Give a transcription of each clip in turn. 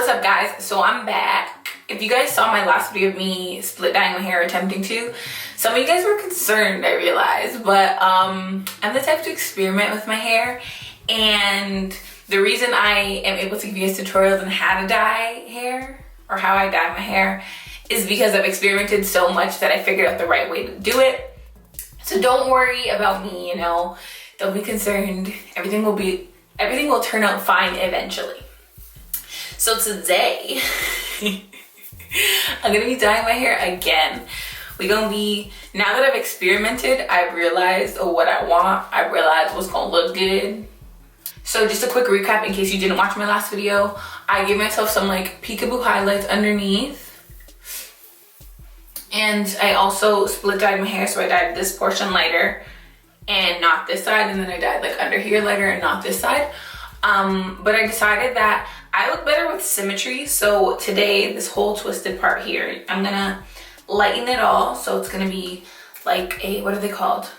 What's up, guys? So I'm back. If you guys saw my last video of me split dyeing my hair, attempting to, some of you guys were concerned, I realized, but I'm the type to experiment with my hair, and the reason I am able to give you guys tutorials on how to dye hair or how I dye my hair is because I've experimented so much that I figured out the right way to do it. So don't worry about me, don't be concerned. Everything will turn out fine eventually. So today, I'm gonna be dyeing my hair again. Now that I've experimented, I've realized what I want. I realized what's gonna look good. So just a quick recap in case you didn't watch my last video. I gave myself some like peekaboo highlights underneath. And I also split dyed my hair, so I dyed this portion lighter and not this side, and then I dyed like under here lighter and not this side. But I decided that I look better with symmetry, so today this whole twisted part here, I'm gonna lighten it all, so it's gonna be like a, what are they called?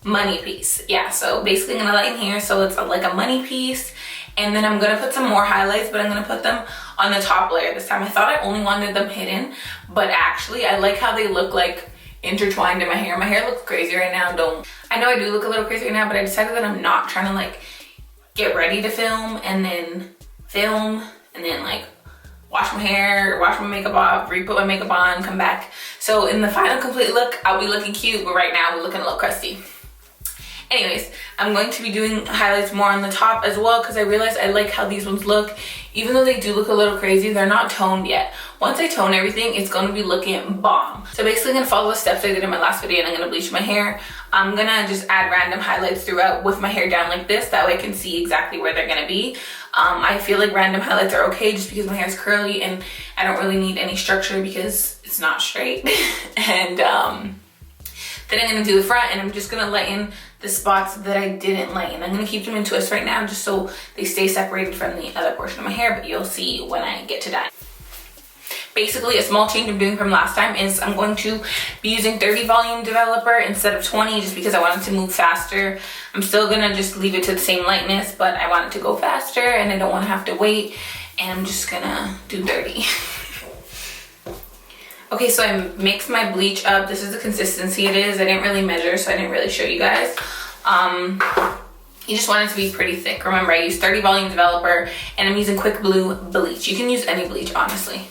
Money piece. Yeah, so basically I'm gonna lighten here so it's like a money piece, and then I'm gonna put some more highlights, but I'm gonna put them on the top layer this time. I thought I only wanted them hidden, but actually I like how they look like intertwined in my hair. My hair looks crazy right now. I know I do look a little crazy right now, but I decided that I'm not trying to like get ready to film and then like wash my hair, wash my makeup off, re-put my makeup on, come back. So in the final complete look, I'll be looking cute, but right now we're looking a little crusty. Anyways, I'm going to be doing highlights more on the top as well because I realized I like how these ones look. Even though they do look a little crazy, they're not toned yet. Once I tone everything, it's going to be looking bomb. So basically I'm going to follow the steps I did in my last video, and I'm going to bleach my hair. I'm going to just add random highlights throughout with my hair down like this. That way I can see exactly where they're going to be. I feel like random highlights are okay just because my hair is curly and I don't really need any structure because it's not straight. And then I'm going to do the front, and I'm just going to lighten the spots that I didn't lighten. I'm going to keep them in twists right now just so they stay separated from the other portion of my hair, but you'll see when I get to dye. Basically, a small change I'm doing from last time is I'm going to be using 30 volume developer instead of 20 just because I want it to move faster. I'm still going to just leave it to the same lightness, but I want it to go faster and I don't want to have to wait, and I'm just going to do 30. Okay, so I mixed my bleach up. This is the consistency it is. I didn't really measure, so I didn't really show you guys. You just want it to be pretty thick. Remember, I used 30 volume developer, and I'm using Quick Blue bleach. You can use any bleach, honestly.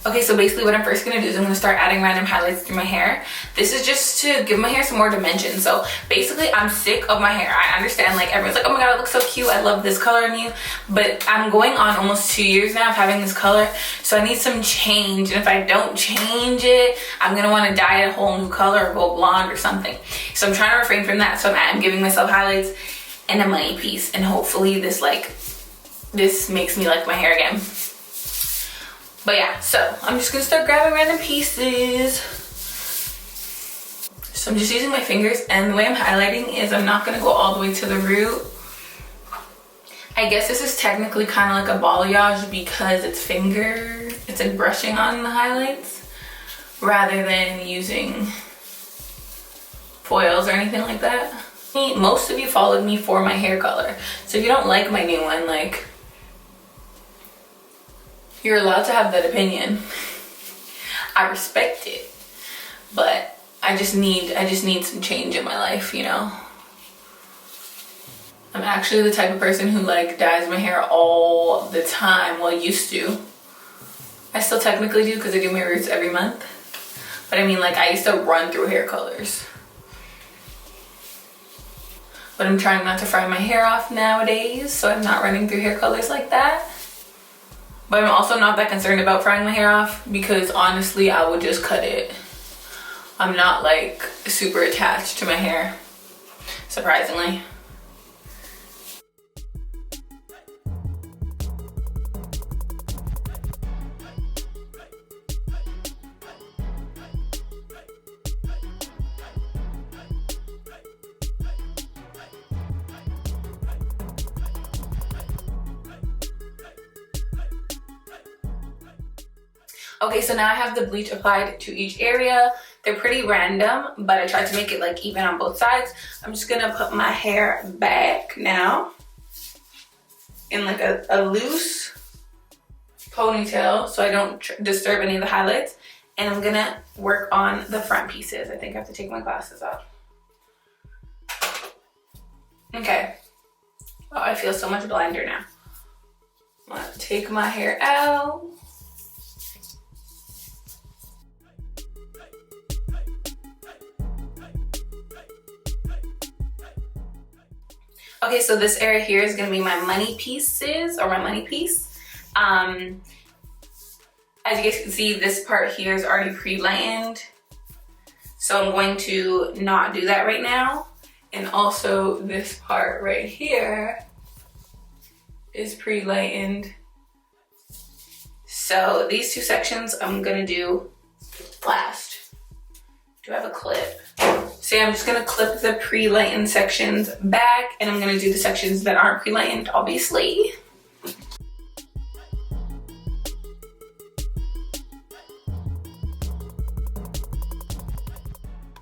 Okay, so basically what I'm first gonna do is I'm gonna start adding random highlights through my hair. This is just to give my hair some more dimension. So basically I'm sick of my hair. I understand, like, everyone's like, oh my god, it looks so cute, I love this color on you. But I'm going on almost 2 years now of having this color, so I need some change. And if I don't change it, I'm gonna wanna dye it a whole new color or go blonde or something. So I'm trying to refrain from that. So I'm giving myself highlights and a money piece. And hopefully this makes me like my hair again. But yeah, so I'm just gonna start grabbing random pieces. So I'm just using my fingers, and the way I'm highlighting is I'm not gonna go all the way to the root. I guess this is technically kind of like a balayage because it's like brushing on the highlights rather than using foils or anything like that. Most of you followed me for my hair color. So if you don't like my new one, like, you're allowed to have that opinion. I respect it, but I just need some change in my life, I'm actually the type of person who like dyes my hair all the time. Well, used to. I still technically do because I do my roots every month. But I mean, like, I used to run through hair colors. But I'm trying not to fry my hair off nowadays, so I'm not running through hair colors like that. But I'm also not that concerned about frying my hair off because honestly, I would just cut it. I'm not like super attached to my hair, surprisingly. Okay, so now I have the bleach applied to each area. They're pretty random, but I tried to make it like even on both sides. I'm just gonna put my hair back now. in like a loose ponytail so I don't disturb any of the highlights. And I'm gonna work on the front pieces. I think I have to take my glasses off. Okay. Oh, I feel so much blinder now. I'm gonna take my hair out. Okay, so this area here is gonna be my money pieces, or my money piece. As you guys can see, this part here is already pre-lightened. So I'm going to not do that right now. And also this part right here is pre-lightened. So these two sections I'm gonna do last. Do I have a clip? So yeah, I'm just gonna clip the pre-lightened sections back, and I'm gonna do the sections that aren't pre-lightened, obviously.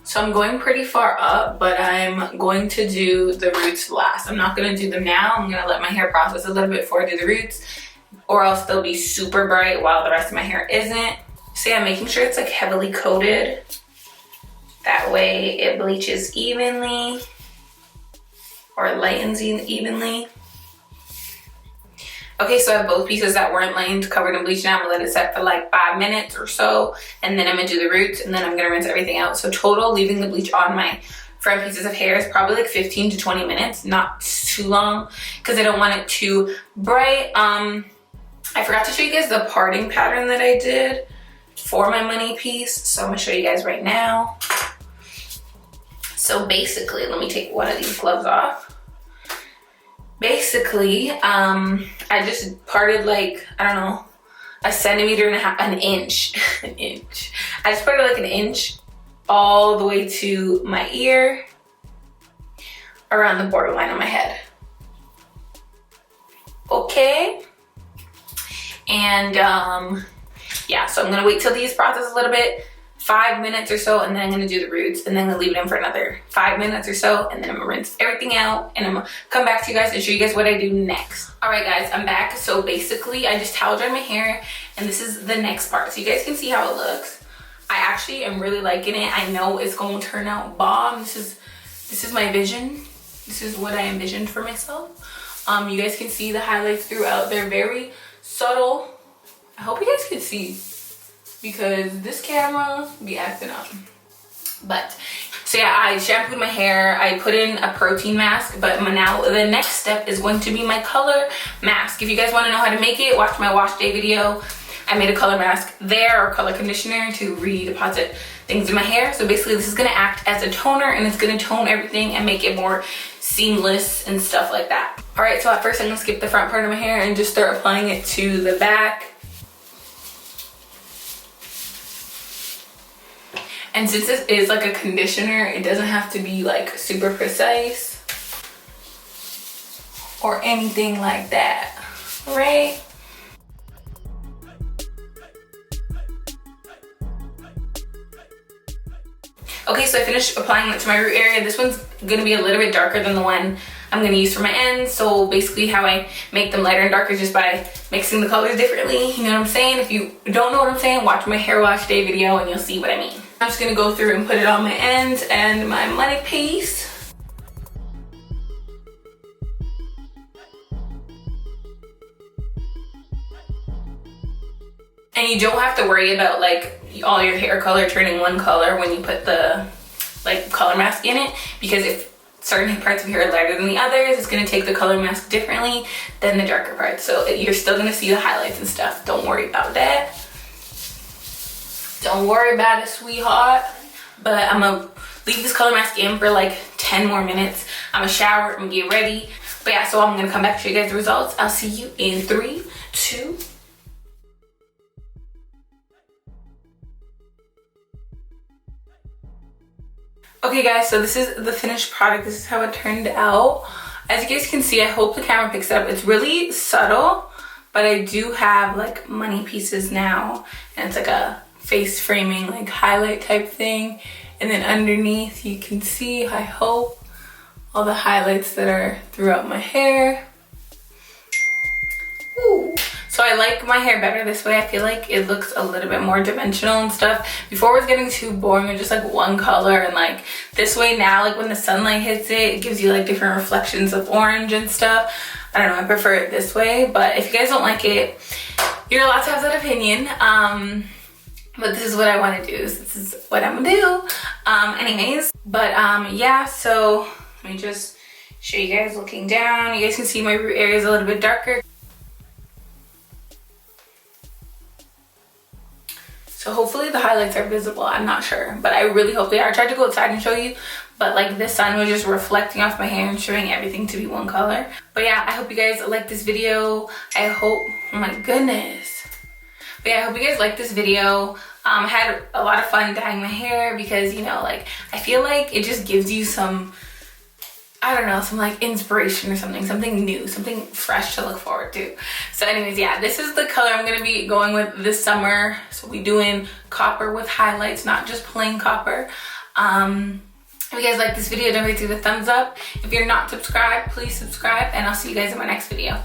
So I'm going pretty far up, but I'm going to do the roots last. I'm not gonna do them now. I'm gonna let my hair process a little bit before I do the roots, or else they'll be super bright while the rest of my hair isn't. So yeah, making sure it's like heavily coated. That way it bleaches evenly, or lightens evenly. Okay, so I have both pieces that weren't lightened covered in bleach now. I'm gonna let it set for like 5 minutes or so, and then I'm gonna do the roots, and then I'm gonna rinse everything out. So total, leaving the bleach on my front pieces of hair is probably like 15 to 20 minutes, not too long, because I don't want it too bright. I forgot to show you guys the parting pattern that I did for my money piece, so I'm gonna show you guys right now. So basically, let me take one of these gloves off. Basically, I just parted like, I don't know, a centimeter and a half, an inch, an inch. I just parted like an inch all the way to my ear, around the borderline of my head. Okay. And yeah, so I'm gonna wait till these process a little bit, 5 minutes or so, and then I'm gonna do the roots, and then I'm gonna leave it in for another 5 minutes or so, and then I'm gonna rinse everything out, and I'm gonna come back to you guys and show you guys what I do next. All right guys, I'm back. So basically I just towel dried my hair, and this is the next part. So you guys can see how it looks. I actually am really liking it. I know it's gonna turn out bomb. This is my vision. This is what I envisioned for myself. You guys can see the highlights throughout. They're very subtle. I hope you guys can see, because this camera be acting up. But so yeah, I shampooed my hair, I put in a protein mask, but now the next step is going to be my color mask. If you guys want to know how to make it, watch my wash day video. I made a color mask there, or color conditioner, to redeposit things in my hair. So basically this is going to act as a toner, and it's going to tone everything and make it more seamless and stuff like that. All right, so at first I'm going to skip the front part of my hair and just start applying it to the back. And since this is like a conditioner, it doesn't have to be like super precise or anything like that, right? Okay, so I finished applying it to my root area. This one's gonna be a little bit darker than the one I'm gonna use for my ends. So basically how I make them lighter and darker is just by mixing the colors differently. You know what I'm saying? If you don't know what I'm saying, watch my hair wash day video and you'll see what I mean. I'm just gonna go through and put it on my ends and my money piece. And you don't have to worry about like all your hair color turning one color when you put the like color mask in it, because if certain parts of your hair are lighter than the others, it's gonna take the color mask differently than the darker parts. So you're still gonna see the highlights and stuff. Don't worry about that. Don't worry about it, sweetheart. But I'm gonna leave this color mask in for like 10 more minutes. I'm gonna shower, I'm gonna get ready. But yeah, so I'm gonna come back to show you guys the results. I'll see you in 3, 2. Okay guys, so this is the finished product. This is how it turned out. As you guys can see, I hope the camera picks it up. It's really subtle, but I do have like money pieces now, and it's like a face framing like highlight type thing. And then underneath you can see, I hope, all the highlights that are throughout my hair. Ooh. So I like my hair better this way. I feel like it looks a little bit more dimensional and stuff. Before it was getting too boring with just like one color, and like this way now, like when the sunlight hits it, it gives you like different reflections of orange and stuff. I don't know, I prefer it this way, but if you guys don't like it, you're allowed to have that opinion. But this is what I want to do. So this is what I'm gonna do. Anyways, but yeah, so let me just show you guys looking down. You guys can see my root area is a little bit darker. So hopefully the highlights are visible. I'm not sure, but I really hope they are. I tried to go outside and show you, but like the sun was just reflecting off my hair and showing everything to be one color. But yeah, I hope you guys like this video. I hope, oh my goodness. But yeah, I hope you guys like this video. I had a lot of fun dyeing my hair because, you know, like I feel like it just gives you some, I don't know, some like inspiration or something new, something fresh to look forward to. So anyways, yeah, this is the color I'm gonna be going with this summer. So we'll be doing copper with highlights, not just plain copper. If you guys like this video, don't forget to give it a thumbs up. If you're not subscribed, please subscribe, and I'll see you guys in my next video.